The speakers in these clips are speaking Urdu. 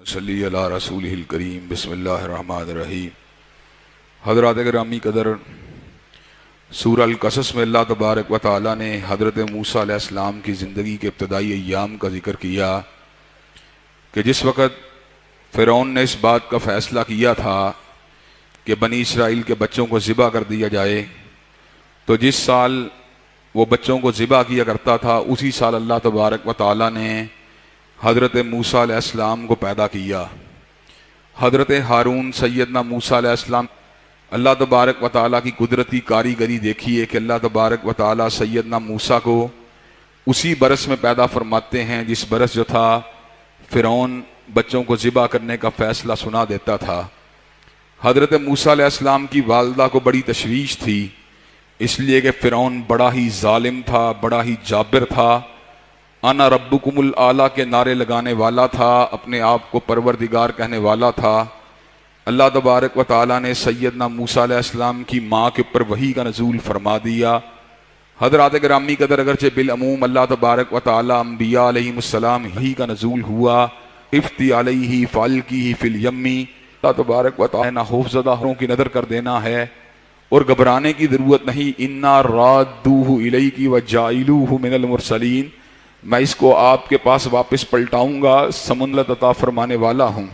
صلی علی رسول الکریم بسم اللہ الرحمن الرحیم۔ حضرات گرامی قدر، سورہ القصص میں اللہ تبارک و تعالیٰ نے حضرت موسیٰ علیہ السلام کی زندگی کے ابتدائی ایام کا ذکر کیا کہ جس وقت فرعون نے اس بات کا فیصلہ کیا تھا کہ بنی اسرائیل کے بچوں کو ذبح کر دیا جائے، تو جس سال وہ بچوں کو ذبح کیا کرتا تھا اسی سال اللہ تبارک و تعالیٰ نے حضرت موسیٰ علیہ السلام کو پیدا کیا۔ حضرت ہارون سیدنا موسیٰ علیہ السلام، اللہ تبارک و تعالیٰ کی قدرتی کاریگری دیکھیے کہ اللہ تبارک و تعالیٰ سیدنا موسیٰ کو اسی برس میں پیدا فرماتے ہیں جس برس جو تھا فرعون بچوں کو ذبح کرنے کا فیصلہ سنا دیتا تھا۔ حضرت موسیٰ علیہ السلام کی والدہ کو بڑی تشویش تھی، اس لیے کہ فرعون بڑا ہی ظالم تھا، بڑا ہی جابر تھا، انا ربکم الاعلیٰ کے نعرے لگانے والا تھا، اپنے آپ کو پروردگار کہنے والا تھا۔ اللہ تبارک و تعالیٰ نے سیدنا موسیٰ علیہ السلام کی ماں کے اوپر وحی کا نزول فرما دیا۔ حضرات گرامی قدر، اگرچہ بالعموم اللہ تبارک و تعالیٰ انبیاء علیہم السلام ہی کا نزول ہوا، افتی علیہ فالکی فی الیمی، اللہ تبارک و تعالیٰ نہ خوف زدہوں کی نظر کر دینا ہے اور گھبرانے کی ضرورت نہیں۔ انا رادوہ الیک وجاعلوہ من المرسلین، میں اس کو آپ کے پاس واپس پلٹاؤں گا، سمندر عطا فرمانے والا ہوں۔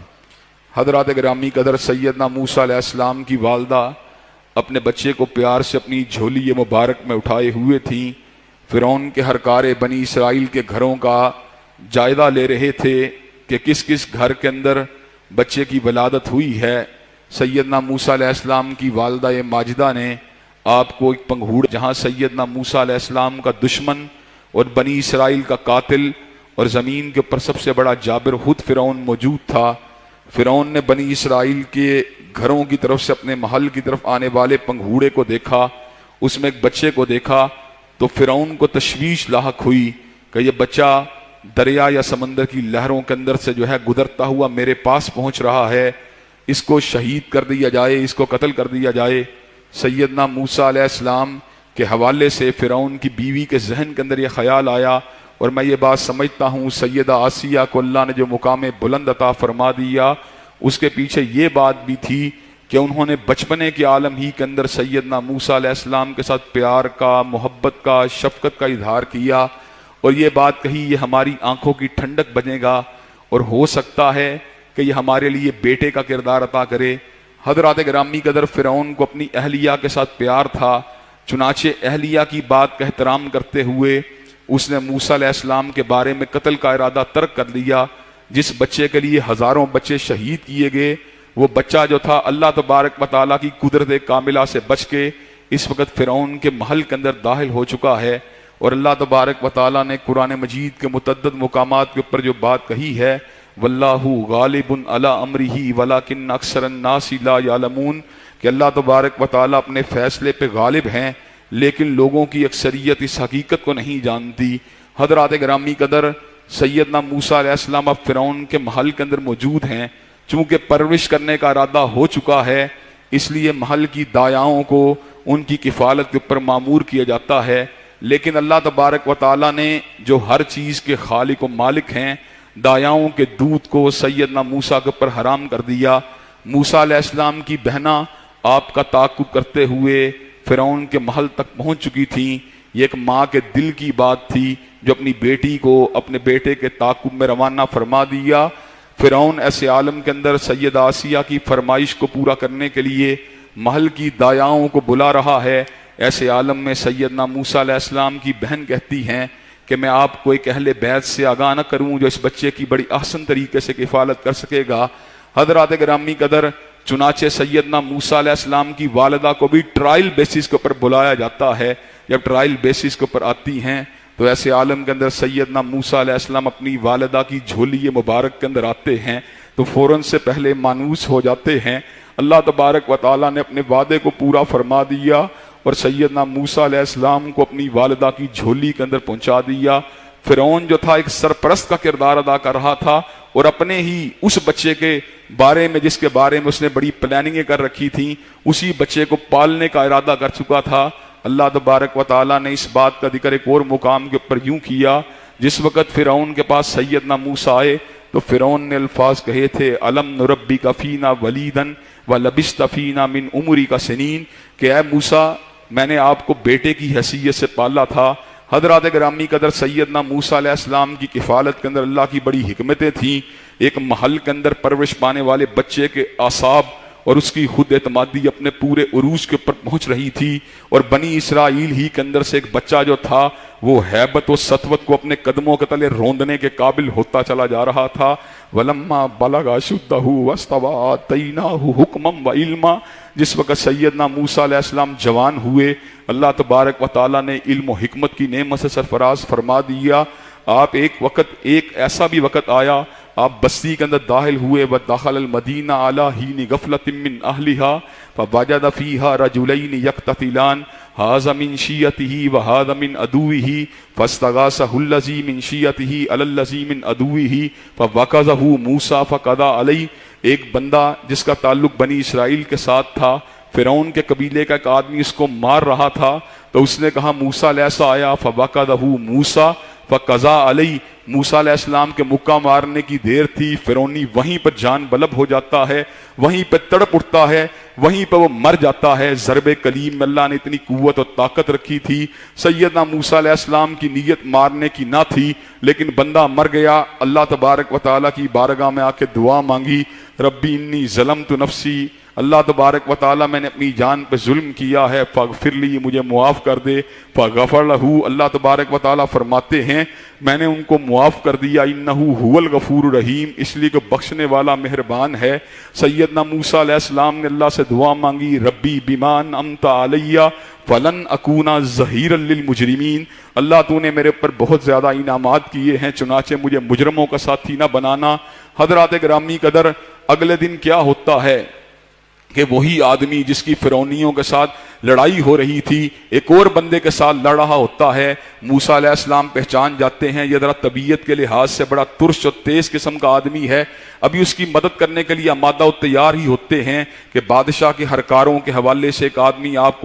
حضرات گرامی قدر، سیدنا موسیٰ علیہ السلام کی والدہ اپنے بچے کو پیار سے اپنی جھولی مبارک میں اٹھائے ہوئے تھیں، فرعون کے ہرکارے بنی اسرائیل کے گھروں کا جائزہ لے رہے تھے کہ کس کس گھر کے اندر بچے کی ولادت ہوئی ہے۔ سیدنا موسیٰ علیہ السلام کی والدہ ماجدہ نے آپ کو ایک پنگھوڑ، جہاں سیدنا موسیٰ علیہ السلام کا دشمن اور بنی اسرائیل کا قاتل اور زمین کے اوپر سب سے بڑا جابر خود فرعون موجود تھا، فرعون نے بنی اسرائیل کے گھروں کی طرف سے اپنے محل کی طرف آنے والے پنگھوڑے کو دیکھا، اس میں ایک بچے کو دیکھا تو فرعون کو تشویش لاحق ہوئی کہ یہ بچہ دریا یا سمندر کی لہروں کے اندر سے جو ہے گزرتا ہوا میرے پاس پہنچ رہا ہے، اس کو شہید کر دیا جائے، اس کو قتل کر دیا جائے۔ سیدنا موسیٰ علیہ السلام کے حوالے سے فرعون کی بیوی کے ذہن کے اندر یہ خیال آیا، اور میں یہ بات سمجھتا ہوں سیدہ آسیہ کو اللہ نے جو مقام بلند عطا فرما دیا، اس کے پیچھے یہ بات بھی تھی کہ انہوں نے بچپنے کے عالم ہی کے اندر سیدنا موسیٰ علیہ السلام کے ساتھ پیار کا، محبت کا، شفقت کا اظہار کیا، اور یہ بات کہی یہ ہماری آنکھوں کی ٹھنڈک بنے گا اور ہو سکتا ہے کہ یہ ہمارے لیے بیٹے کا کردار عطا کرے۔ حضرات گرامی قدر، فرعون کو اپنی اہلیہ کے ساتھ پیار تھا، چنانچہ اہلیہ کی بات کا احترام کرتے ہوئے اس نے موسیٰ علیہ السلام کے بارے میں قتل کا ارادہ ترک کر لیا۔ جس بچے کے لیے ہزاروں بچے شہید کیے گئے، وہ بچہ جو تھا اللہ تبارک و تعالیٰ کی قدرت کاملہ سے بچ کے اس وقت فرعون کے محل کے اندر داخل ہو چکا ہے، اور اللہ تبارک و تعالیٰ نے قرآن مجید کے متعدد مقامات کے اوپر جو بات کہی ہے، واللہ غالب علی امرہ ولکن اکثر الناس لا یعلمون، کہ اللہ تبارک و تعالیٰ اپنے فیصلے پہ غالب ہیں لیکن لوگوں کی اکثریت اس حقیقت کو نہیں جانتی۔ حضرات گرامی قدر، سیدنا موسیٰ علیہ السلام اب فرعون کے محل کے اندر موجود ہیں، چونکہ پرورش کرنے کا ارادہ ہو چکا ہے، اس لیے محل کی دایاؤں کو ان کی کفالت کے اوپر مامور کیا جاتا ہے، لیکن اللہ تبارک و تعالیٰ نے جو ہر چیز کے خالق و مالک ہیں، دایاؤں کے دودھ کو سیدنا موسیٰ کے اوپر حرام کر دیا۔ موسیٰ علیہ السلام کی بہناں آپ کا تعاقب کرتے ہوئے فرعون کے محل تک پہنچ چکی تھیں۔ یہ ایک ماں کے دل کی بات تھی جو اپنی بیٹی کو اپنے بیٹے کے تعاقب میں روانہ فرما دیا۔ فرعون ایسے عالم کے اندر سیدہ آسیہ کی فرمائش کو پورا کرنے کے لیے محل کی دایاؤں کو بلا رہا ہے۔ ایسے عالم میں سیدنا موسیٰ علیہ السلام کی بہن کہتی ہیں کہ میں آپ کو ایک اہل بیت سے آگاہ نہ کروں جو اس بچے کی بڑی احسن طریقے سے کفالت کر سکے گا۔ حضرات گرامی قدر، چنانچہ سیدنا موسیٰ علیہ السلام کی والدہ کو بھی ٹرائل بیسس کے اوپر بلایا جاتا ہے۔ جب ٹرائل بیسس کے اوپر آتی ہیں تو ایسے عالم کے اندر سیدنا موسیٰ علیہ السلام اپنی والدہ کی جھولی مبارک کے اندر آتے ہیں تو فوراً سے پہلے مانوس ہو جاتے ہیں۔ اللہ تبارک و تعالیٰ نے اپنے وعدے کو پورا فرما دیا اور سیدنا موسیٰ علیہ السلام کو اپنی والدہ کی جھولی کے اندر پہنچا دیا۔ فرعون جو تھا ایک سرپرست کا کردار ادا کر رہا تھا، اور اپنے ہی اس بچے کے بارے میں جس کے بارے میں اس نے بڑی پلاننگیں کر رکھی تھیں، اسی بچے کو پالنے کا ارادہ کر چکا تھا۔ اللہ تبارک و تعالیٰ نے اس بات کا ذکر ایک اور مقام کے اوپر یوں کیا، جس وقت فرعون کے پاس سیدنا موسیٰ آئے تو فرعون نے الفاظ کہے تھے الم نربک فینا ولیدن ولبست فینا من عمرک سنین کہ اے موسیٰ میں نے آپ کو بیٹے کی حیثیت سے پالا تھا۔ حضرات گرامی قدر سیدنا موسیٰ علیہ السلام کی کفالت کے اندر اللہ کی بڑی حکمتیں تھیں۔ ایک محل کے اندر پرورش پانے والے بچے کے اعصاب اور اس کی خود اعتمادی اپنے پورے عروج کے اوپر پہنچ رہی تھی، اور بنی اسرائیل ہی کے اندر سے ایک بچہ جو تھا وہ ہیبت و سطوت کو اپنے قدموں کے تلے روندنے کے قابل ہوتا چلا جا رہا تھا۔ وَلَمَّا بَلَغَ أَشُدَّهُ وَاسْتَوَىٰ آتَيْنَاهُ حُكْمًا وَعِلْمًا، جس وقت سیدنا موسیٰ علیہ السلام جوان ہوئے، اللہ تبارک و تعالیٰ نے علم و حکمت کی نعمت سے سرفراز فرما دیا۔ آپ ایک ایسا بھی وقت آیا آپ بستی کے اندر داخل ہوئے، وَدَخَلَ الْمَدِينَةَ عَلَىٰ حِينِ غَفْلَةٍ مِّنْ أَهْلِهَا فَوَجَدَ فِيهَا رَجُلَيْنِ يَقْتَتِلَانِ هَٰذَا مِنْ شِيَّتِهِ وَهَٰذَا مِنْ عَدُوِّهِ فَاسْتَغَاثَهُ الَّذِي مِنْ شِيَّتِهِ عَلَى الَّذِي مِنْ عَدُوِّهِ فَوَكَزَهُ مُوسَىٰ فَقَضَىٰ عَلَيْهِ۔ ایک بندہ جس کا تعلق بنی اسرائیل کے ساتھ تھا، فرعون کے قبیلے کا ایک آدمی اس کو مار رہا تھا، تو اس نے کہا موسیٰ علیہ السلام آیا، فَوَكَزَهُ مُوسَىٰ فَقَضَىٰ عَلَيْهِ۔ موسیٰ علیہ السلام کے مکہ مارنے کی دیر تھی، فرعونی وہیں پر جان بلب ہو جاتا ہے، وہیں پہ تڑپ اٹھتا ہے، وہیں پہ وہ مر جاتا ہے۔ ضرب کلیم میں اللہ نے اتنی قوت اور طاقت رکھی تھی، سیدنا موسیٰ علیہ السلام کی نیت مارنے کی نہ تھی، لیکن بندہ مر گیا۔ اللہ تبارک و تعالیٰ کی بارگاہ میں آ کے دعا مانگی، ربی انی ظلمت نفسی، اللہ تبارک و تعالیٰ میں نے اپنی جان پہ ظلم کیا ہے، فاغفر لی، مجھے معاف کر دے۔ فغفر لہ، اللہ تبارک و تعالیٰ فرماتے ہیں میں نے ان کو معاف کر دیا، انہ هو الغفور الرحیم، اس لیے کہ بخشنے والا مہربان ہے۔ سیدنا موسیٰ علیہ السلام نے اللہ سے دعا مانگی، ربی بما انعمت علی فلن اکون ظہیرا للمجرمین، اللہ تو نے میرے اوپر بہت زیادہ انعامات کیے ہیں، چنانچہ مجھے مجرموں کا ساتھی نہ بنانا۔ حضرات گرامی قدر اگلے دن کیا ہوتا ہے کہ وہی آدمی جس کی فرعونیوں کے ساتھ لڑائی ہو رہی تھی ایک اور بندے کے ساتھ لڑ رہا ہوتا ہے۔ موسیٰ علیہ السلام پہچان جاتے ہیں یہ ذرا طبیعت کے لحاظ سے بڑا ترش اور تیز قسم کا آدمی ہے، ابھی اس کی مدد کرنے کے لیے آمادہ و تیار ہی ہوتے ہیں کہ بادشاہ کے ہرکاروں کے حوالے سے ایک آدمی آپ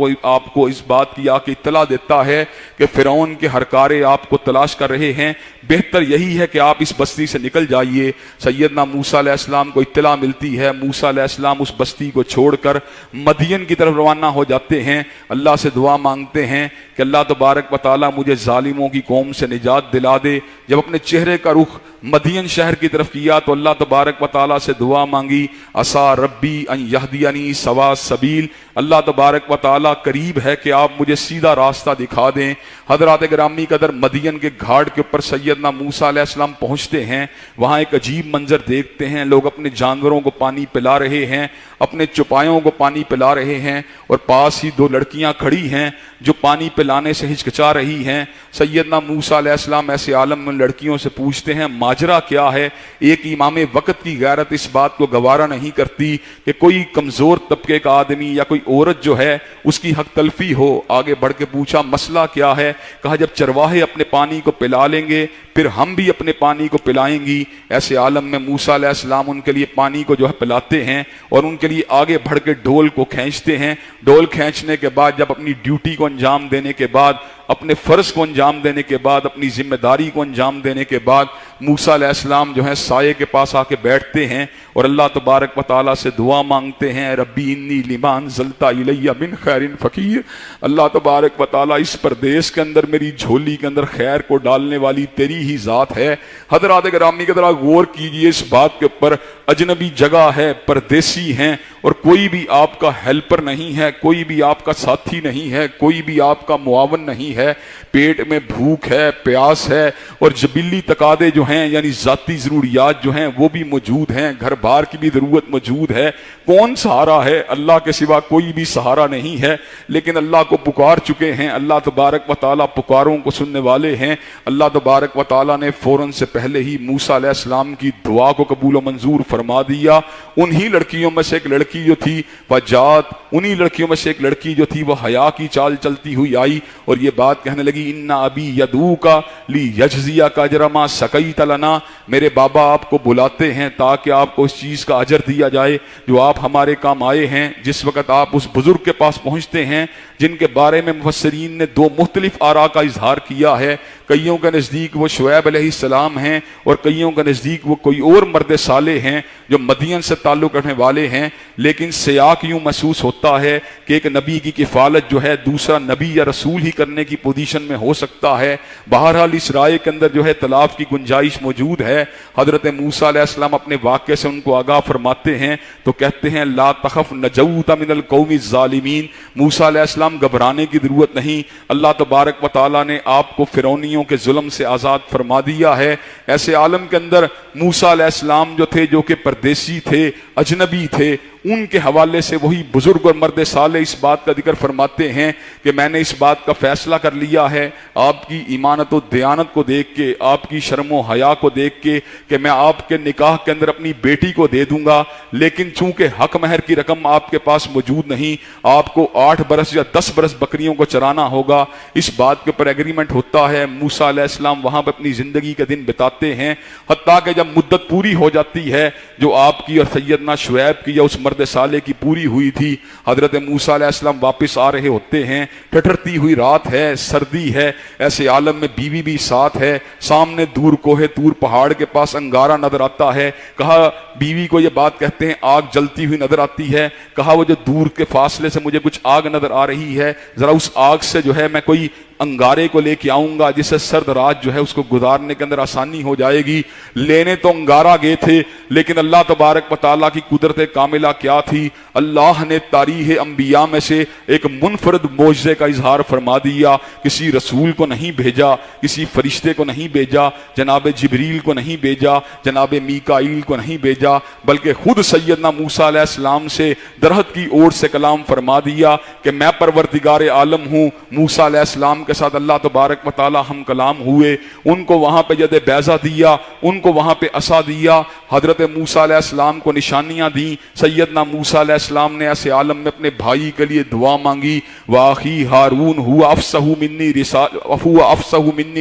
کو اس بات کی آ کے اطلاع دیتا ہے کہ فرعون کے ہرکارے آپ کو تلاش کر رہے ہیں، بہتر یہی ہے کہ آپ اس بستی سے نکل جائیے۔ سیدنا موسیٰ علیہ السلام کو اطلاع ملتی ہے، موسیٰ علیہ السلام اس بستی کو چھوڑ کر مدین کی طرف روانہ ہو جاتے ہیں، اللہ سے دعا مانگتے ہیں کہ اللہ تبارک و تعالیٰ مجھے ظالموں کی قوم سے نجات دلا دے۔ جب اپنے چہرے کا رخ مدین شہر کی طرف کیا تو اللہ تبارک و تعالیٰ سے دعا مانگی، عسیٰ ربی ان یہدینی سواء السبیل، اللہ تبارک و تعالیٰ قریب ہے کہ آپ مجھے سیدھا راستہ دکھا دیں۔ حضرات گرامی قدر مدین کے گھاڑ کے اوپر سیدنا موسیٰ علیہ السلام پہنچتے ہیں، وہاں ایک عجیب منظر دیکھتے ہیں، لوگ اپنے جانوروں کو پانی پلا رہے ہیں، اپنے چوپایوں کو پانی پلا رہے ہیں، اور پاس ہی دو لڑکیاں کھڑی ہیں جو پانی پلانے سے ہچکچا رہی ہیں۔ سیدنا موسیٰ علیہ السلام ایسے عالم میں لڑکیوں سے پوچھتے ہیں ماجرا کیا ہے؟ ایک امام وقت کی غیرت اس بات کو گوارا نہیں کرتی کہ کوئی کمزور طبقے کا آدمی یا کوئی عورت جو ہے اس کی حق تلفی ہو۔ آگے بڑھ کے پوچھا مسئلہ کیا ہے؟ کہا جب چرواہے اپنے پانی کو پلا لیں گے پھر ہم بھی اپنے پانی کو پلائیں گی۔ ایسے عالم میں موسیٰ علیہ السلام ان کے لیے پانی کو جو ہے پلاتے ہیں اور ان کے لیے آگے بڑھ کے ڈھول کو کھینچتے ہیں۔ ڈھول کھینچنے کے بعد جب اپنی ڈیوٹی کو انجام دینے کے بعد، اپنے فرض کو انجام دینے کے بعد، اپنی ذمہ داری کو انجام دینے کے بعد موسیٰ علیہ السلام جو ہے سائے کے پاس آ کے بیٹھتے ہیں اور اللہ تبارک و تعالیٰ سے دعا مانگتے ہیں، ربی انی لما انزلت الی من خیر فقیر، اللہ تبارک و تعالیٰ اس پردیس کے اندر میری جھولی کے اندر خیر کو ڈالنے والی تیری ہی ذات ہے۔ حضرات گرامی قدر غور کیجئے اس بات کے اوپر، اجنبی جگہ ہے، پردیسی ہیں اور کوئی بھی آپ کا ہیلپر نہیں ہے، کوئی بھی آپ کا ساتھی نہیں ہے، کوئی بھی آپ کا معاون نہیں ہے، پیٹ میں بھوک ہے، پیاس ہے اور جبلی تقاضے جو ہیں یعنی ذاتی ضروریات جو ہیں وہ بھی موجود ہیں، گھر بار کی بھی ضرورت موجود ہے۔ کون سہارا ہے؟ اللہ کے سوا کوئی بھی سہارا نہیں ہے، لیکن اللہ کو پکار چکے ہیں، اللہ تبارک و تعالیٰ پکاروں کو سننے والے ہیں۔ اللہ تبارک و تعالیٰ نے فوراً سے پہلے ہی موسیٰ علیہ السلام کی دعا کو قبول و منظور فرما دیا۔ انہی لڑکیوں میں سے ایک لڑکی جو تھی وجات، انہی لڑکیوں میں سے ایک لڑکی جو تھی وہ حیا کی چال چلتی ہوئی آئی اور یہ بات کہنے لگی، ان ابی یدعوک لیجزیک اجر ما سقیت لنا، میرے بابا آپ کو بلاتے ہیں تاکہ آپ کو اس چیز کا اجر دیا جائے جو آپ ہمارے کام آئے ہیں۔ جس وقت آپ اس بزرگ کے پاس پہنچتے ہیں جن کے بارے میں مفسرین نے دو مختلف آراء کا اظہار کیا ہے، کئیوں کے نزدیک وہ شعیب علیہ السلام ہیں اور کئیوں کے نزدیک وہ کوئی اور مرد صالح ہیں جو مدین سے تعلق رکھنے والے ہیں، لیکن سیاق یوں محسوس ہوتا ہے کہ ایک نبی کی کفالت جو ہے دوسرا نبی یا رسول ہی کرنے کی پوزیشن میں ہو سکتا ہے۔ بہرحال اس رائے کے اندر جو ہے اختلاف کی گنجائش موجود ہے۔ حضرت موسیٰ علیہ السلام اپنے واقعے سے ان کو آگاہ فرماتے ہیں تو کہتے ہیں لا تخف نجوت من القوم الظالمین، موسیٰ علیہ السلام گھبرانے کی ضرورت نہیں، اللہ تبارک و تعالیٰ نے آپ کو فرعونیوں کے ظلم سے آزاد فرما دیا ہے۔ ایسے عالم کے اندر موسیٰ علیہ السلام جو تھے، جو کہ پردیسی تھے، اجنبی تھے، ان کے حوالے سے وہی بزرگ اور مرد صالح اس بات کا ذکر فرماتے ہیں کہ میں نے اس بات کا فیصلہ کر لیا ہے آپ کی ایمانت و دیانت کو دیکھ کے، آپ کی شرم و حیا کو دیکھ کے، کہ میں آپ کے نکاح کے اندر اپنی بیٹی کو دے دوں گا، لیکن چونکہ حق مہر کی رقم آپ کے پاس موجود نہیں، آپ کو 8 برس یا 10 برس بکریوں کو چرانا ہوگا۔ اس بات کے اوپر ایگریمنٹ ہوتا ہے۔ موسیٰ علیہ السلام وہاں پہ اپنی زندگی کے دن بتاتے ہیں، حتیٰ کہ جب مدت پوری ہو جاتی ہے جو آپ کی اور سیدنا شعیب کی یا اس مرد صالح کی پوری ہوئی تھی، حضرت موسیٰ علیہ السلام واپس آ رہے ہوتے ہیں، ٹھٹھرتی ہوئی رات ہے، سردی ہے، ایسے عالم میں بیوی بھی ساتھ ہے، سامنے دور کوہ طور پہاڑ کے پاس انگارہ نظر آتا ہے۔ کہا بیوی کو یہ بات کہتے ہیں آگ جلتی ہوئی نظر آتی ہے، کہا وہ جو دور کے فاصلے سے مجھے کچھ آگ نظر آ رہی ہے، ذرا اس آگ سے جو ہے میں کوئی انگارے کو لے کے آؤں گا جس سے سرد رات جو ہے اس کو گزارنے کے اندر آسانی ہو جائے گی۔ لینے تو انگارہ گئے تھے، لیکن اللہ تبارک و تعالیٰ کی قدرت کاملہ کیا تھی، اللہ نے تاریخ انبیاء میں سے ایک منفرد معجزے کا اظہار فرما دیا۔ کسی رسول کو نہیں بھیجا، کسی فرشتے کو نہیں بھیجا، جناب جبریل کو نہیں بھیجا، جناب میکائیل کو نہیں بھیجا، بلکہ خود سیدنا موسیٰ علیہ السلام سے درخت کی اوٹ سے کلام فرما دیا کہ میں پروردگار عالم ہوں۔ موسیٰ علیہ السلام کے ساتھ اللہ تبارک و تعالی ہم کلام ہوئے، ان کو وہاں پہ ید بیضہ دیا، ان کو وہاں پہ عصا دیا، حضرت موسیٰ علیہ السلام کو نشانیاں دیں۔ سیدنا موسیٰ علیہ السلام نے ایسے عالم میں اپنے بھائی کے لیے دعا مانگی، واخی ہارون ہوا افصح منی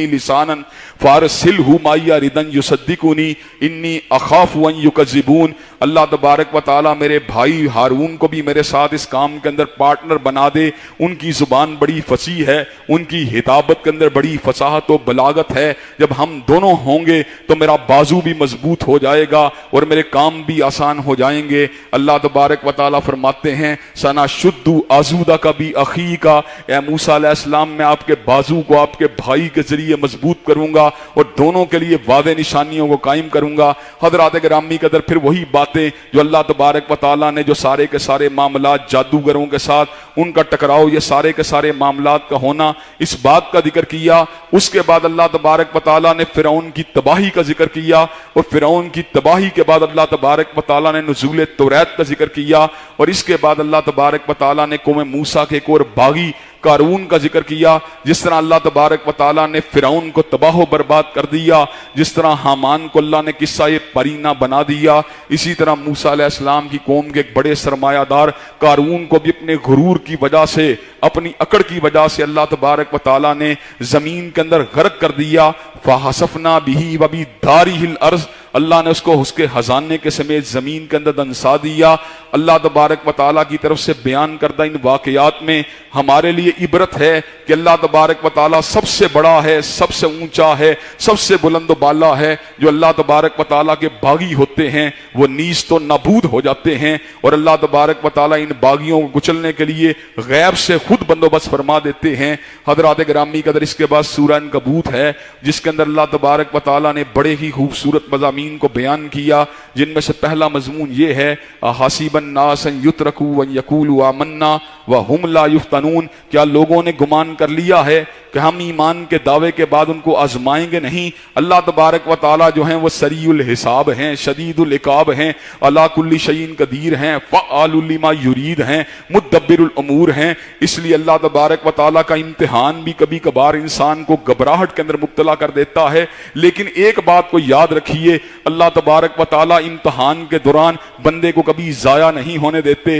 لسانا فارسلہ معی ردا یصدقنی انی اخاف ان یکذبون۔ اللہ تبارک و تعالی میرے بھائی ہارون کو بھی میرے ساتھ اس کام کے اندر پارٹنر بنا دے، ان کی زبان بڑی فصیح ہے، ان کی خطابت کے اندر بڑی فصاحت و بلاغت ہے، جب ہم دونوں ہوں گے تو میرا بازو بھی مضبوط ہو جائے گا اور میرے کام بھی آسان ہو جائیں گے۔ اللہ تبارک و تعالی فرماتے ہیں سنا شد آزودہ کا بھی اخی کا، اے موسیٰ علیہ السلام میں آپ کے بازو کو آپ کے بھائی کے ذریعے مضبوط کروں گا اور دونوں کے لیے واضح نشانیوں کو قائم کروں گا۔ حضرات گرامی قدر پھر وہی باتیں جو اللہ تبارک و تعالی نے جو سارے کے سارے معاملات جادوگروں کے ساتھ ان کا ٹکراؤ، یہ سارے کے سارے معاملات کا ہونا، اس بات کا ذکر کیا۔ اس کے بعد اللہ تبارک و تعالی نے فرعون کی تباہی کا ذکر کیا، اور فرعون کی تباہی کے بعد اللہ تبارک و تعالی نے نزول توریت کا ذکر کیا، اور اس کے بعد اللہ تبارک و تعالی نے قوم موسیٰ کے ایک اور باغی قارون کا ذکر کیا۔ جس طرح اللہ تبارک و تعالیٰ نے فرعون کو تباہ و برباد کر دیا، جس طرح حامان کو اللہ نے قصہ پرینہ بنا دیا، اسی طرح موسیٰ علیہ السلام کی قوم کے ایک بڑے سرمایہ دار قارون کو بھی اپنے غرور کی وجہ سے، اپنی اکڑ کی وجہ سے اللہ تبارک و تعالیٰ نے زمین کے اندر غرق کر دیا۔ فَحَسَفْنَا بِهِ وَبِدَارِهِ الْأَرْضِ، اللہ نے اس کو اس کے خزانے کے سمیت زمین کے اندر دنسا دیا۔ اللہ تبارک و تعالیٰ کی طرف سے بیان کردہ ان واقعات میں ہمارے لیے عبرت ہے کہ اللہ تبارک و تعالیٰ سب سے بڑا ہے، سب سے اونچا ہے، سب سے بلند و بالا ہے۔ جو اللہ تبارک و تعالیٰ کے باغی ہوتے ہیں وہ نیز تو نابود ہو جاتے ہیں، اور اللہ تبارک و تعالیٰ ان باغیوں کو کچلنے کے لیے غیب سے خود بندوبست فرما دیتے ہیں۔ حضرات گرامی قدر اس کے بعد سورہ عنکبوت ہے، جس کے اندر اللہ تبارک و تعالیٰ نے بڑے ہی خوبصورت مضامین کو بیان کیا، جن میں سے پہلا مضمون یہ ہے احاسب الناس ان یترکوا ان یقولوا آمنا وہم لا یفتنون، کیا لوگوں نے گمان کر لیا ہے کہ ہم ایمان کے دعوے کے بعد ان کو آزمائیں گے نہیں؟ اللہ تبارک و تعالیٰ جو ہیں وہ سریع الحساب ہیں، شدید العقاب ہیں، علی کل شیء قدیر ہیں، فعال لما یرید ہیں، مدبر الامور ہیں۔ اس لیے اللہ تبارک و تعالیٰ کا امتحان بھی کبھی کبھار انسان کو گھبراہٹ کے اندر مبتلا کر دیتا ہے، لیکن ایک بات کو یاد رکھیے، اللہ تبارک و تعالیٰ امتحان کے دوران بندے کو کبھی ضائع نہیں ہونے دیتے۔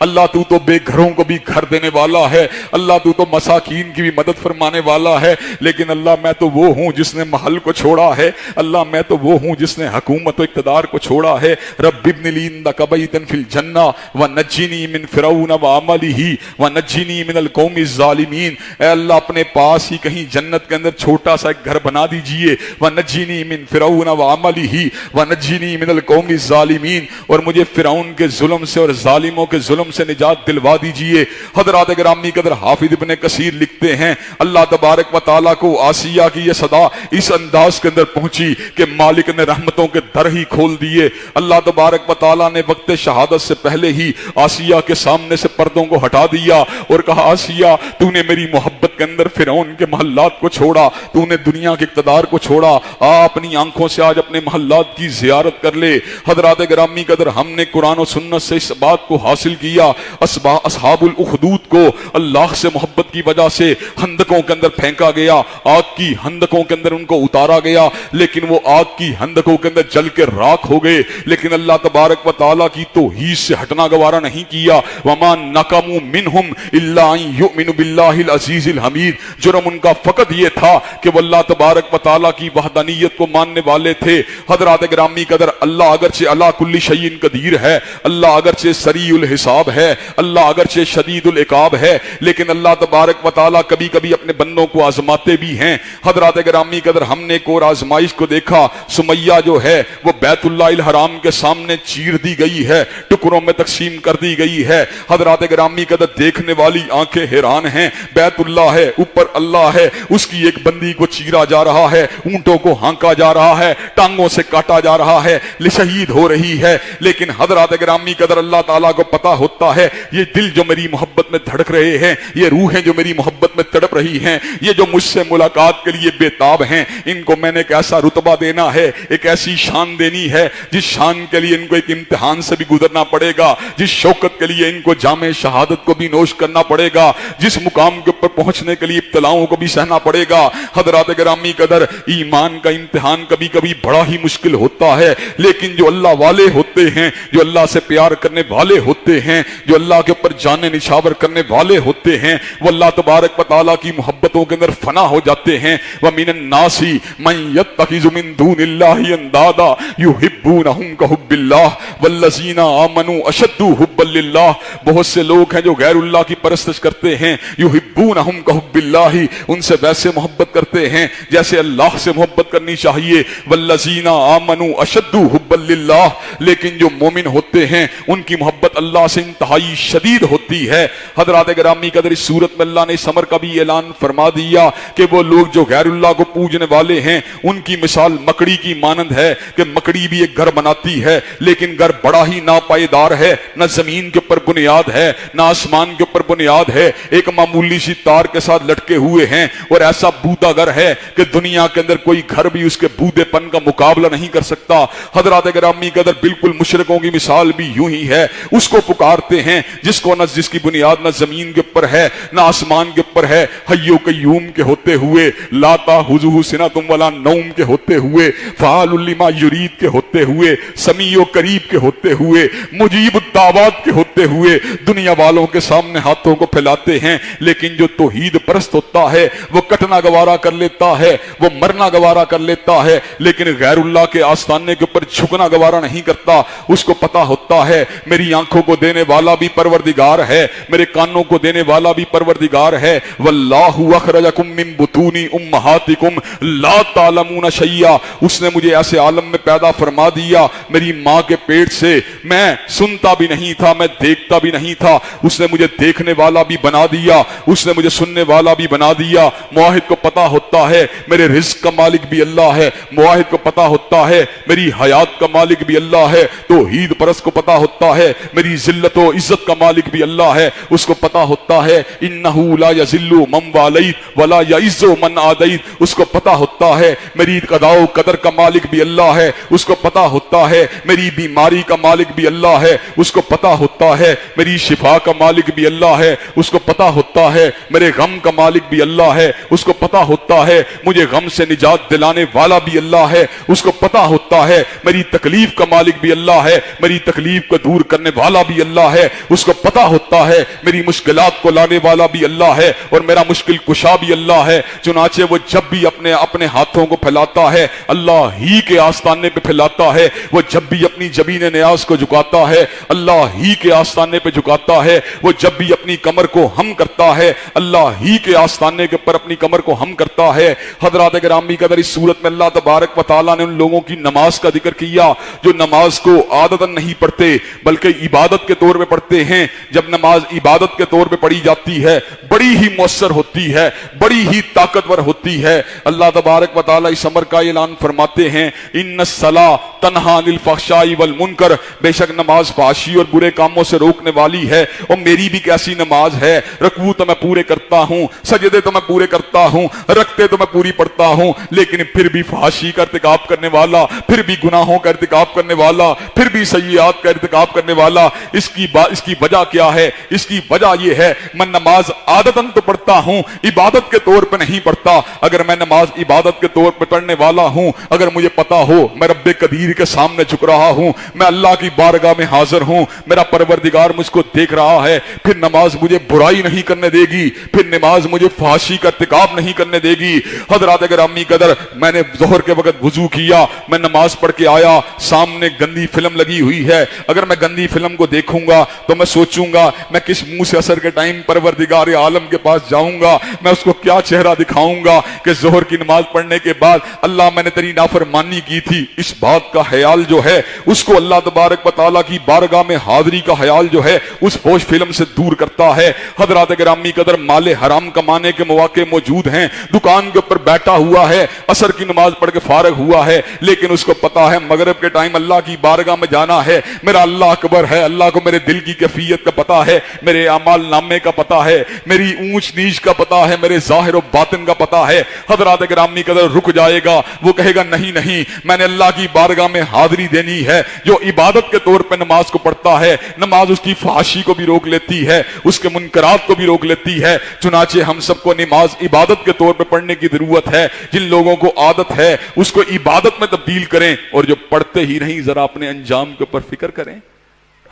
اللہ تو بے گھروں کو بھی گھر دینے والا ہے, اللہ تو مساکین کی بھی مدد فرمانے والا ہے, لیکن اللہ میں تو وہ ہوں جس نے محل کو چھوڑا ہے, اللہ میں تو وہ ہوں جس نے حکومت و اقتدار کو چھوڑا ہے. رب ابن لی عندک بیتا فی الجنہ ونجنی من فرعون وعملہ ونجنی من القوم الظالمین. اے اللہ اپنے پاس ہی کہیں جنت کے اندر چھوٹا سا ایک گھر بنا دیجئے. ونجنی من فرعون وعملہ ونجنی من القوم الظالمین, اور مجھے فرعون کے ظلم سے اور ظالموں کے ظلم سے نجات دلوا دیجئے. حضرات گرامی قدر حافظ ابن کثیر لکھتے ہیں اللہ تبارک و تعالیٰ کو آسیہ کی یہ صدا اس انداز کے اندر پہنچی کہ مالک نے رحمتوں کے در ہی کھول دیے. اللہ تبارک و تعالیٰ نے وقت شہادت سے پہلے ہی آسیہ کے سامنے سے پردوں کو ہٹا دیا اور کہا آسیہ تو نے میری محبت کے اندر فرعون کے محلات کو چھوڑا, تو نے دنیا کے اقتدار کو چھوڑا, اپنی آنکھوں سے آج اپنے محلات کی زیارت کر لے. حضرات گرامی قدر ہم نے قرآن و سنت سے اس بات کو حاصل کیا. اصحاب الاخدود کو اللہ سے محبت کی وجہ سے خندقوں کے اندر پھینکا گیا, آگ کی خندقوں کے اندر ان کو اتارا گیا, لیکن وہ آگ کی خندقوں کے اندر جل کے راکھ ہو گئے, لیکن اللہ تبارک و تعالیٰ کی توحید سے ہٹنا گوارا نہیں کیا. وما نقموا منہم الا ان یؤمنوا باللہ العزیز الحمید. جرم ان کا فقط یہ تھا کہ وہ اللہ تبارک و تعالیٰ کی وحدانیت کو ماننے والے تھے. حضرات گرامی قدر اللہ اگرچہ علی کل شیء قدیر ہے, اللہ اگرچہ سریع الحساب ہے, اللہ اگرچہ شدید العقاب ہے, لیکن اللہ تبارک و تعالیٰ کبھی کبھی اپنے بندوں کو آزماتے بھی ہیں. حضرات گرامی قدر ہم نے ایک اور آزمائش کو دیکھا. سمیہ جو ہے وہ بیت اللہ الحرام کے سامنے چیر دی گئی ہے, ٹکڑوں میں تقسیم کر دی گئی ہے. حضرات گرامی قدر دیکھنے والی آنکھیں حیران ہیں. بیت اللہ ہے, اوپر اللہ ہے, اس کی ایک بندی کو چیرا جا رہا ہے, اونٹوں کو ہانکا جا رہا ہے, ٹانگوں سے کاٹا جا رہا ہے, شہید ہو رہی ہے. لیکن حضرات گرامی قدر اللہ تعالیٰ کو پتا ہوتا ہے یہ دل جو میری محبت میں دھڑک رہے ہیں, یہ روحیں جو میری محبت میں تڑپ رہی ہیں, یہ جو مجھ سے ملاقات کے لیے بے تاب ہیں, ان کو میں نے ایک ایسا رتبہ دینا ہے, ایک ایسی شان دینی ہے جس شان کے لیے ان کو ایک امتحان سے بھی گزرنا پڑے گا, جس شوکت کے لیے ان کو جام شہادت کو بھی نوش کرنا پڑے گا, جس مقام کے اوپر پہنچنے کے لیے ابتلاؤں کو بھی سہنا پڑے گا. حضرات گرامی قدر ایمان کا امتحان کبھی کبھی بڑا ہی مشکل ہوتا ہے, لیکن جو اللہ والے ہوتے ہیں, جو اللہ سے پیار کرنے والے ہوتے ہیں, جو اللہ کے اوپر جانے نچھاور کرنے والے ہوتے ہیں, وہ اللہ تبارک و تعالیٰ کی محبتوں کے اندر فنا ہو جاتے ہیں. وَمِنَ النَّاسِ مَن يَتَّخِذُ مِن دُونِ اللَّهِ أَندَادًا يُحِبُّونَهُمْ كَحُبِّ اللَّهِ وَالَّذِينَ آمَنُوا أَشَدُّ حُبًّا لِلَّهِ. بہت سے لوگ ہیں جو غیر اللہ کی پرستش کرتے ہیں, يُحِبُّونَهُمْ كَحُبِّ اللَّهِ, ان سے ویسے محبت کرتے ہیں جیسے اللہ سے محبت کرنی چاہیے. وَالَّذِينَ آمَنُوا أَشَدُّ حُبًّا لِلَّهِ, لیکن جو مومن ہوتے ہیں ان کی محبت اللہ سے انتہائی شدید ہوتی ہے. حضرات گرامی قدر اس صورت میں اللہ نے اس امر کا بھی اعلان فرما دیا کہ وہ لوگ جو غیر اللہ کو پوجنے والے ہیں ان کی مثال مکڑی کی مانند ہے کہ مکڑی بھی ایک گھر بناتی ہے, لیکن گھر بڑا ہی ناپائیدار ہے, نہ زمین کے اوپر بنیاد ہے نہ آسمان کے اوپر بنیاد ہے, ایک معمولی سی تار کے ساتھ لٹکے ہوئے ہیں, اور ایسا بودا گھر ہے کہ دنیا کے اندر کوئی گھر بھی اس کے بودے پن کا مقابلہ نہیں کر سکتا. حضرات گرامی قدر بالکل مشرکوں کی مثال بھی یوں ہی ہے, اس کو پکارتے ہیں جس کو نہ جس کی بنیاد نہ زمین کے اوپر ہے نہ آسمان کے اوپر ہے, حی و قیوم کے ہوتے ہوئے, لا تأخذہ سنۃ ولا نوم کے ہوتے ہوئے, فعال لما یرید کے ہوتے ہوئے, سمیع و قریب کے ہوتے ہوئے, مجیب الدعوات کے ہوتے ہوئے, دنیا والوں کے سامنے ہاتھوں کو پھیلاتے ہیں. لیکن جو توحید پرست ہوتا ہے وہ کٹنا گوارا کر لیتا ہے, وہ مرنا گوارا کر لیتا ہے, لیکن غیر اللہ کے آستانے کے اوپر جھکنا گوارا نہیں کرتا. اس کو پتا ہوتا ہے میری آنکھوں کو دینے والا بھی پروردگار ہے, میرے کانوں کو دینے والا بھی پروردگار ہے. واللہ اخرجکم من بطون امہاتکم لا تعلمون شیئا, اس نے مجھے ایسے عالم میں پیدا فرما دیا, میری ماں کے پیٹ سے میں سنتا بھی نہیں تھا, میں دیکھتا بھی نہیں تھا, اس نے مجھے دیکھنے والا بھی بنا دیا, اس نے مجھے سننے والا بھی بنا دیا. موحد کو پتا ہوتا ہے میرے رزق کا مالک بھی اللہ ہے, موحد کو پتا ہوتا ہے میری حیات کا مالک بھی اللہ ہے, توحید پرست کو پتا ہوتا ہے میری ذلت و عزت کا مالک بھی اللہ ہے, اس کو پتا ہوتا ہے انہ لا یذل من والیت ولا یعز من عادیت، اس کو پتہ ہوتا ہے میری قضاء و قدر کا مالک بھی اللہ ہے، اس کو پتہ ہوتا ہے میری بیماری کا مالک بھی اللہ ہے، اس کو پتہ ہوتا ہے میری شفا کا مالک بھی اللہ ہے، اس کو پتہ ہوتا ہے میرے غم کا مالک بھی اللہ ہے، اس کو پتہ ہوتا ہے مجھے غم سے نجات دلانے والا بھی اللہ ہے، اس کو پتہ ہوتا ہے میری تکلیف کا مالک بھی اللہ ہے، میری تکلیف کو دور کرنے والا بھی اللہ ہے، اس کو پتہ ہوتا ہے میری مشکلات کو لانے والا بھی اللہ ہے اور میرا مشکل کشا بھی اللہ ہے۔ چنانچہ وہ جب بھی اپنے ہاتھوں کو پھیلاتا ہے اللہ ہی کے آستانے پہ پھیلاتا ہے، وہ جب بھی اپنی جبین نیاز کو جھکاتا ہے اللہ ہی کے آستانے پہ جھکاتا ہے، وہ جب بھی اپنی کمر کو ہم کرتا ہے اللہ ہی کے آستانے کے پر اپنی کمر کو ہم کرتا ہے۔ حضرات گرامی قدر، اس صورت میں اللہ تبارک و تعالیٰ نے ان لوگوں کی نماز کا ذکر کیا جو نماز کو عادتاً نہیں پڑھتے بلکہ عبادت کے طور پہ پڑھتے ہیں۔ جب نماز عبادت کے طور پہ پڑھی جاتی ہے بڑی ہی مؤثر ہوتی ہے، بڑی ہی طاقتور ہوتی ہے۔ اللہ تبارک و تعالیٰ اس امر کا اعلان فرماتے ہیں ان الصلاۃ تنہی عن الفحشاء والمنکر، بے شک نماز فحشی اور برے کاموں سے روکنے والی ہے۔ اور میری بھی کیسی نماز ہے، رکوع تو میں پورے کرتا ہوں، سجدے تو میں پورے کرتا ہوں، رکعتیں تو میں پوری پڑھتا ہوں، لیکن پھر بھی فحشی کا ارتکاب کرنے والا، پھر بھی گناہوں کا ارتکاب کرنے والا، پھر بھی سیئات کا ارتکاب کرنے والا، اس کی وجہ کیا ہے؟ اس کی وجہ یہ ہے میں نماز عادتاً تو پڑھتا ہوں، عبادت کے طور پہ نہیں پڑھتا۔ اگر میں نماز عبادت کے طور پہ پڑھنے والا ہوں، اگر مجھے پتا ہو میں رب قدیر کے سامنے جھک رہا ہوں، میں اللہ کی بارگاہ میں حاضر ہوں، میرا پروردگار مجھ کو دیکھ رہا ہے، پھر نماز مجھے برائی نہیں کرنے دے گی، پھر نماز مجھے فحشی کا ارتکاب نہیں کرنے دے گی۔ حضرات گرامی قدر، میں نے ظہر کے وقت وضو کیا، میں نماز پڑھ کے آیا، سامنے گندی فلم لگی ہوئی ہے، اگر میں گندی فلم کو دیکھوں گا تو میں سوچوں گا میں کس منہ سے عصر کے ٹائم پروردگار عالم کے پاس جاؤں گا، میں اس کو کیا چہرہ دکھاؤں گا کہ ظہر کی نماز پڑھنے کے بعد اللہ میں نے تیری نافرمانی کی تھی۔ اس بات کا خیال جو ہے اس کو اللہ تبارک و تعالیٰ کی بارگاہ میں حاضری کا خیال جو ہے اس فوش فلم سے دور کرتا ہے۔ حضرات گرامی قدر، مال حرام کمانے کے مواقع موجود ہیں، دکان کے اوپر بیٹھا ہوا ہے، عصر کی نماز پڑھ کے فارغ ہوا ہے، لیکن اس کو پتا ہے مغرب کے ٹائم اللہ کی بارگاہ میں جانا ہے، میرا اللہ اکبر ہے، اللہ کو میرے دل کی کیفیت کا پتا ہے، میرے اعمال نامے کا پتا ہے، میری اونچ نیچ کا پتا ہے، میرے ظاہر و باطن کا پتا ہے۔ حضرات گرامی قدر، رک جائے گا، وہ کہے گا نہیں نہیں، میں نے اللہ کی بارگاہ میں حاضری دینی ہے۔ جو عبادت کے طور پہ نماز کو پڑھتا ہے، نماز اس کی فحاشی کو بھی روک لیتی ہے، اس کے منکرات کو بھی روک لیتی ہے۔ چنانچہ ہم سب کو نماز عبادت کے طور پہ پڑھنے کی ضرورت ہے۔ جن لوگوں کو عادت ہے اس کو عبادت میں تبدیل کریں، اور جو پڑھتے ہی نہیں ذرا اپنے انجام کے اوپر فکر کریں۔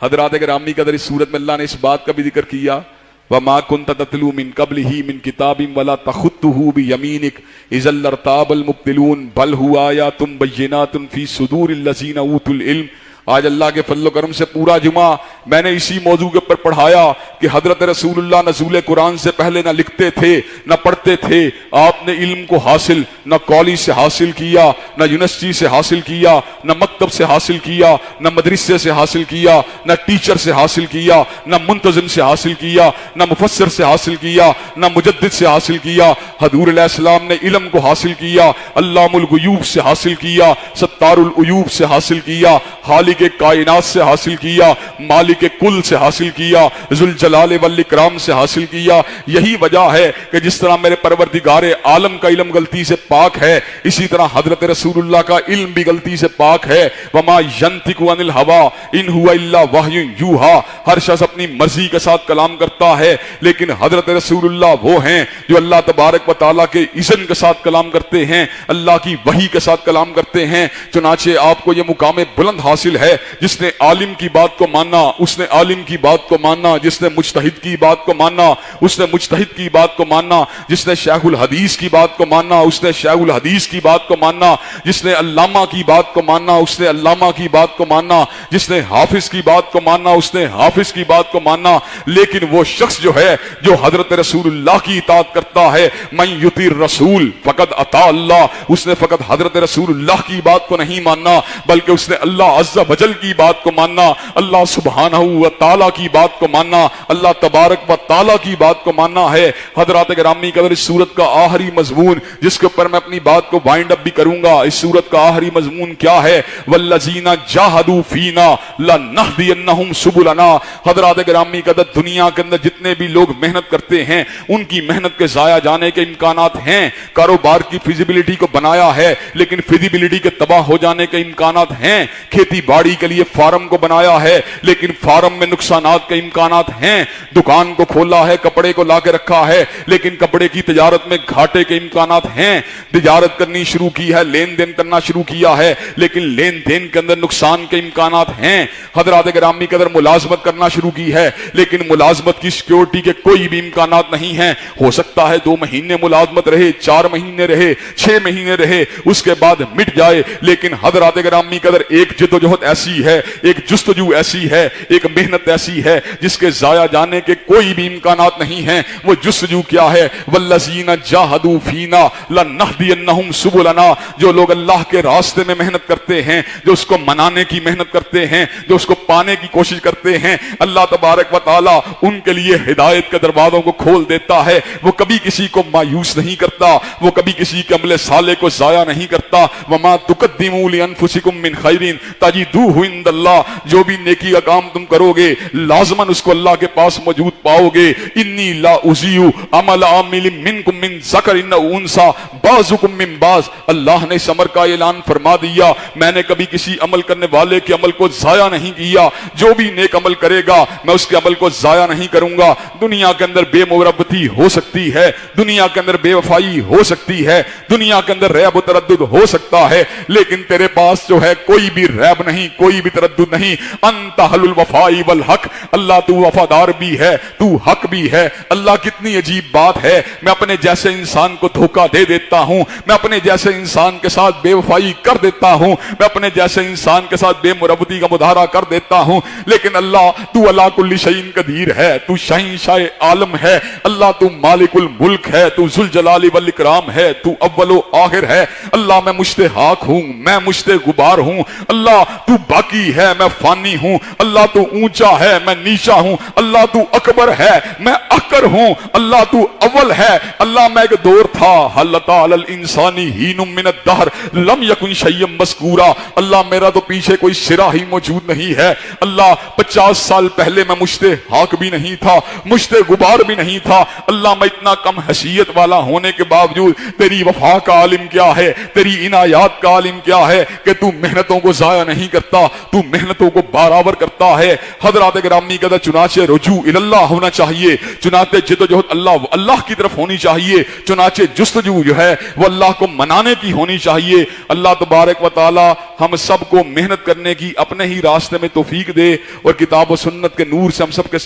حضرات گرامی قدر، اس صورت میں اللہ نے اس بات کا بھی ذکر کیا وَمَا كُنْتَ تَتْلُو مِنْ قَبْلِهِ مِنْ كِتَابٍ وَلَا تَخُطُّهُ بِيَمِينِكَ إِذًا لَارْتَابَ الْمُبْطِلُونَ بَلْ هُوَ آيَاتٌ بَيِّنَاتٌ فِي صُدُورِ الَّذِينَ أُوتُوا الْعِلْمَ۔ آج اللہ کے فضل و کرم سے پورا جمعہ میں نے اسی موضوع کے اوپر پڑھایا کہ حضرت رسول اللہ نزول قرآن سے پہلے نہ لکھتے تھے نہ پڑھتے تھے، آپ نے علم کو حاصل نہ کالج سے حاصل کیا، نہ یونیورسٹی سے حاصل کیا، نہ مکتب سے حاصل کیا، نہ مدرسے سے حاصل کیا، نہ ٹیچر سے حاصل کیا، نہ منتظم سے حاصل کیا، نہ مفسر سے حاصل کیا، نہ مجدد سے حاصل کیا۔ حضور علیہ السلام نے علم کو حاصل کیا، علام الغیوب سے حاصل کیا، ستار العیوب سے حاصل کیا، خالق کائنات سے حاصل کیا، مالک کل سے حاصل کیا، ذوالجلال والاکرام سے حاصل کیا۔ یہی وجہ ہے کہ جس طرح میرے پروردگار عالم کا علم غلطی سے پاک ہے، اسی طرح حضرت رسول اللہ کا علم بھی غلطی سے پاک ہے۔ وما ینطق عن الہوی ان هو الا وحی یوحی، ہر شخص اپنی مرضی کے ساتھ کلام کرتا ہے، لیکن حضرت رسول اللہ وہ ہیں جو اللہ تبارک و تعالیٰ کے اذن کے ساتھ کلام کرتے ہیں، اللہ کی وحی کے ساتھ کلام کرتے ہیں۔ چنانچہ آپ کو یہ مقام بلند حاصل ہے، جس نے عالم کی بات کو مانا اس نے عالم کی بات کو مانا، جس نے مجتہد کی بات کو مانا اس نے مجتہد کی بات کو مانا، جس نے شیخ الحدیث کی بات کو مانا اس نے شیخ الحدیث کی بات کو مانا، جس نے علامہ کی بات کو مانا اس نے علامہ کی بات کو مانا، جس نے حافظ کی بات کو مانا اس نے حافظ کی بات کو مانا۔ لیکن وہ شخص جو ہے جو حضرت رسول اللہ کی اطاعت کرتا ہے، من یطیع الرسول فقد اطاع اللہ، اس نے فقط حضرت رسول اللہ کی بات کو نہیں ماننا بلکہ اس نے اللہ عز و جل کی بات کو ماننا، اللہ سبحانہ و تعالیٰ کی بات کو ماننا، اللہ تبارک و تعالیٰ کی بات کو ماننا ہے۔ حضرات گرامی قدر، اس سورت کا آخری مضمون جس کے اوپر میں اپنی بات کو وائنڈ اپ بھی کروں گا، اس سورت کا آخری مضمون کیا ہے؟ والذین جاہدوا فینا لنہدینہم سبلنا۔ حضرات گرامی قدر، دنیا کے اندر جتنے بھی لوگ محنت کرتے ہیں ان کی محنت کے ضائع جانے کے امکانات ہیں۔ کاروبار کی فیزیبلٹی کو بنایا ہے لیکن فیزیبلٹی کے تباہ ہو جانے کے امکانات ہیں۔ کھیتی باڑی کے لیے فارم کو بنایا ہے لیکن فارم میں نقصانات کے امکانات ہیں۔ دکان کو کھولا ہے، کپڑے کو لا کے رکھا ہے لیکن کپڑے کی تجارت میں گھاٹے کے امکانات ہیں۔ تجارت کرنی شروع کی ہے، لین دین کرنا شروع کیا ہے لیکن لین دین کے اندر نقصان کے امکانات ہیں۔ حضرات گرامی قدر، ملازمت کرنا شروع کی ہے لیکن ملازمت کی سیکیورٹی کے کوئی بھی امکانات نہیں ہیں۔ ہو سکتا ہے 2 مہینے ملازمت رہے، 4 مہینے رہے، 6 مہینے رہے، اس کے بعد مٹ جائے، لیکن حضرات گرامی قدر ایک جدوجہد ایسی ہے، ایک جستجو ایسی ہے، ایک محنت ایسی ہے جس کے ضائع جانے کے کوئی بھی امکانات نہیں ہیں۔ وہ جستجو کیا ہے؟ والذین جاہدوا فینا لنہدینہم سبلنا۔ جو لوگ اللہ کے راستے میں محنت کرتے ہیں، جو اس کو منانے کی محنت کرتے ہیں، جو اس کو پانے کی کوشش کرتے ہیں، اللہ تبارک و تعالی ان کے لیے ہدایت کے دروازوں کو کھول دیتا ہے۔ وہ کبھی کسی کو مایوس نہیں کرتا، وہ کبھی کسی کے عمل صالح کو ضائع نہیں کرتا۔ وما تقدموا لانفسکم من خیر تجدوہ عند اللہ۔ جو بھی نیکی کا کام تم کرو گے لازماً اس کو اللہ کے پاس موجود پاؤ گے۔ انی لا اضیع عمل عامل منکم من ذکر او انثی بعضکم من بعض۔ اللہ نے اس امر کا اعلان فرما دیا، میں نے کبھی کسی عمل کرنے والے کے عمل کو ضائع نہیں کیا۔ جو بھی نیک عمل کرے گا میں اس کے عمل کو ضائع نہیں کروں گا۔ دنیا کے اندر بے مربتی ہو سکتی ہے، دنیا کے اندر بے وفائی ہو سکتی ہے، دنیا کے اندر ریب و تردد ہو سکتا ہے، لیکن تیرے پاس جو ہے کوئی بھی ریب نہیں، کوئی بھی تردد نہیں۔ انت اہل الوفاء والحق۔ اللہ تو وفادار بھی ہے، تو حق بھی ہے۔ اللہ کتنی عجیب بات ہے، میں اپنے جیسے انسان کو دھوکہ دے دیتا ہوں، میں اپنے جیسے انسان کے ساتھ بے وفائی کر دیتا ہوں، میں اپنے جیسے انسان کے ساتھ بے مربتی کا مظاہرہ کر دیتا ہوں، لیکن اللہ تو علی کل شیء قدیر ہے، تو شہنشاہ عالم ہے۔ اللہ تو مالک الملک ہے، تو ذوالجلال والاکرام ہے، تو اول و آخر ہے۔ اللہ میں مشتاق ہوں، میں مشتاق غبار ہوں۔ اللہ تو باقی ہے، میں فانی ہوں۔ اللہ تو اونچا ہے، میں نیچا ہوں۔ اللہ تو اکبر ہے، میں اکر ہوں۔ اللہ تو اول ہے۔ اللہ میں ایک دور تھا، حل اتی علی الانسان حین من الدہر لم یکن شیئا مذکورا۔ اللہ میرا تو پیچھے کوئی سرا ہی موجود نہیں ہے۔ اللہ 50 سال پہلے میں مشتاق بھی نہیں تھا، مشتاق غبار بھی نہیں تھا۔ اللہ میں اتنا کم حیثیت والا ہونے کے باوجود تیری وفا کا عالم کیا ہے، تیری عنایات کا عالم کیا ہے کہ تو محنتوں کو ضائع نہیں کرتا، تو محنتوں کو برابر کرتا ہے۔ حضرات گرامی قدر، چنانچہ رجوع اللہ ہونا چاہیے، چنانچہ جدوجہد اللہ کی طرف ہونی چاہیے، چنانچہ جستجو جو ہے وہ اللہ کو منانے کی ہونی چاہیے۔ اللہ تبارک و تعالی ہم سب کو محنت کرنے کی اپنے ہی راستے میں توفیق دے اور کتاب و سنت کے نور سے ہم سب کے